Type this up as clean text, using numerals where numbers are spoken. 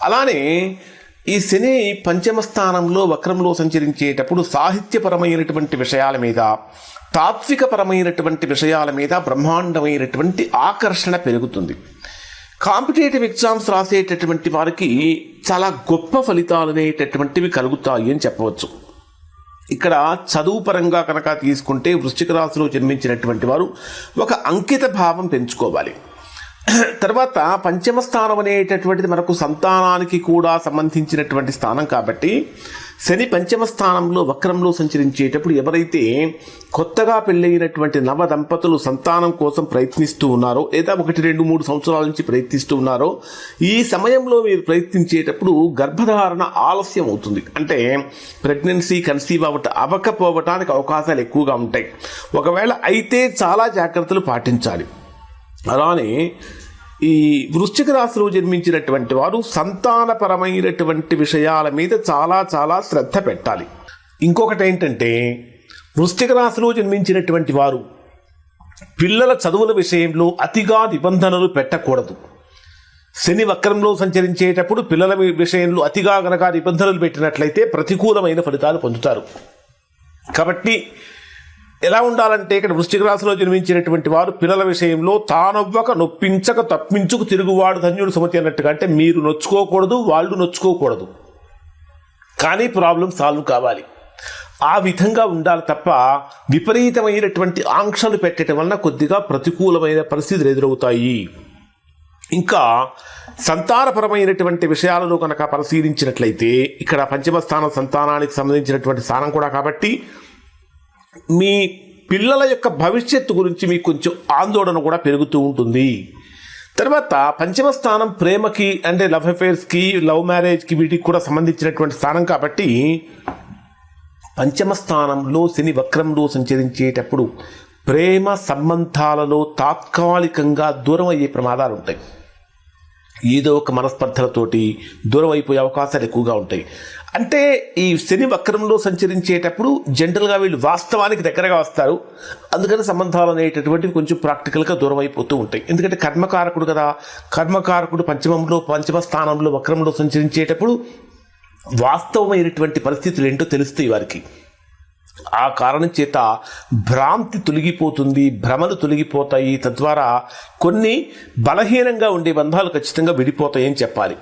అలానే ఈ శని పంచమ స్థానంలో వక్రంలో సంచరించేటప్పుడు సాహిత్యపరమైనటువంటి విషయాల మీద, తాత్వికపరమైనటువంటి విషయాల మీద బ్రహ్మాండమైనటువంటి ఆకర్షణ పెరుగుతుంది. కాంపిటేటివ్ ఎగ్జామ్స్ రాసేటటువంటి వారికి చాలా గొప్ప ఫలితాలు అనేటటువంటివి కలుగుతాయి అని చెప్పవచ్చు. ఇక్కడ చదువు పరంగా కనుక తీసుకుంటే వృశ్చిక రాశిలో జన్మించినటువంటి వారు ఒక అంకిత భావం పెంచుకోవాలి. తర్వాత పంచమ స్థానం అనేటటువంటిది మనకు సంతానానికి కూడా సంబంధించినటువంటి స్థానం కాబట్టి శని పంచమ స్థానంలో వక్రంలో సంచరించేటప్పుడు ఎవరైతే కొత్తగా పెళ్ళైనటువంటి నవ దంపతులు సంతానం కోసం ప్రయత్నిస్తూ ఉన్నారో, లేదా 1, 2, 3 సంవత్సరాల నుంచి ప్రయత్నిస్తూ ఉన్నారో, ఈ సమయంలో మీరు ప్రయత్నించేటప్పుడు గర్భధారణ ఆలస్యం అవుతుంది. అంటే ప్రెగ్నెన్సీ కన్సీవ్ అవ్వకపోవటానికి అవకాశాలు ఎక్కువగా ఉంటాయి. ఒకవేళ అయితే చాలా జాగ్రత్తలు పాటించాలి. అలానే ఈ వృశ్చిక రాశిలో జన్మించినటువంటి వారు సంతానపరమైనటువంటి విషయాల మీద చాలా చాలా శ్రద్ధ పెట్టాలి. ఇంకొకటి ఏంటంటే, వృశ్చిక రాశిలో జన్మించినటువంటి వారు పిల్లల చదువుల విషయంలో అతిగా నిబంధనలు పెట్టకూడదు. శని వక్రంలో సంచరించేటప్పుడు పిల్లల విషయంలో అతిగా గనక నిబంధనలు పెట్టినట్లయితే ప్రతికూలమైన ఫలితాలు పొందుతారు. కాబట్టి ఎలా ఉండాలంటే, ఇక్కడ వృశ్చిక రాశిలో జన్మించినటువంటి వారు పిల్లల విషయంలో తానవ్వక నొప్పించక తప్పించుకు తిరుగువాడు ధన్యుడు సుమతి అన్నట్టుగా, అంటే మీరు నొచ్చుకోకూడదు, వాళ్ళు నొచ్చుకోకూడదు, కానీ ప్రాబ్లం సాల్వ్ కావాలి. ఆ విధంగా ఉండాలి తప్ప విపరీతమైనటువంటి ఆంక్షలు పెట్టడం వలన కొద్దిగా ప్రతికూలమైన పరిస్థితులు ఎదురవుతాయి. ఇంకా సంతానపరమైనటువంటి విషయాలలో కనుక పరిశీలించినట్లయితే ఇక్కడ పంచమ స్థానం సంతానానికి సంబంధించినటువంటి స్థానం కూడా కాబట్టి మీ పిల్లల యొక్క భవిష్యత్తు గురించి మీకు కొంచెం ఆందోళన కూడా పెరుగుతూ ఉంటుంది. తర్వాత పంచమ స్థానం ప్రేమకి, అంటే లవ్ అఫైర్స్కి, లవ్ మ్యారేజ్కి, వీటికి కూడా సంబంధించినటువంటి స్థానం కాబట్టి పంచమ స్థానంలో శని వక్రంలో సంచరించేటప్పుడు ప్రేమ సంబంధాలలో తాత్కాలికంగా దూరం అయ్యే ప్రమాదాలు ఉంటాయి. ఏదో ఒక మనస్పర్ధలతోటి దూరం అయిపోయే అవకాశాలు ఎక్కువగా ఉంటాయి. అంటే ఈ శని వక్రంలో సంచరించేటప్పుడు జనరల్గా వీళ్ళు వాస్తవానికి దగ్గరగా వస్తారు. అందుకని సంబంధాలు అనేటటువంటివి కొంచెం ప్రాక్టికల్గా దూరం అయిపోతూ ఉంటాయి. ఎందుకంటే కర్మకారకుడు కదా, కర్మకారకుడు పంచమ స్థానంలో వక్రంలో సంచరించేటప్పుడు వాస్తవమైనటువంటి పరిస్థితులు ఏంటో తెలుస్తాయి వారికి. ఆ కారణం చేత భ్రాంతి తొలగిపోతుంది, భ్రమలు తొలగిపోతాయి. తద్వారా కొన్ని బలహీనంగా ఉండే బంధాలు ఖచ్చితంగా విడిపోతాయని చెప్పాలి.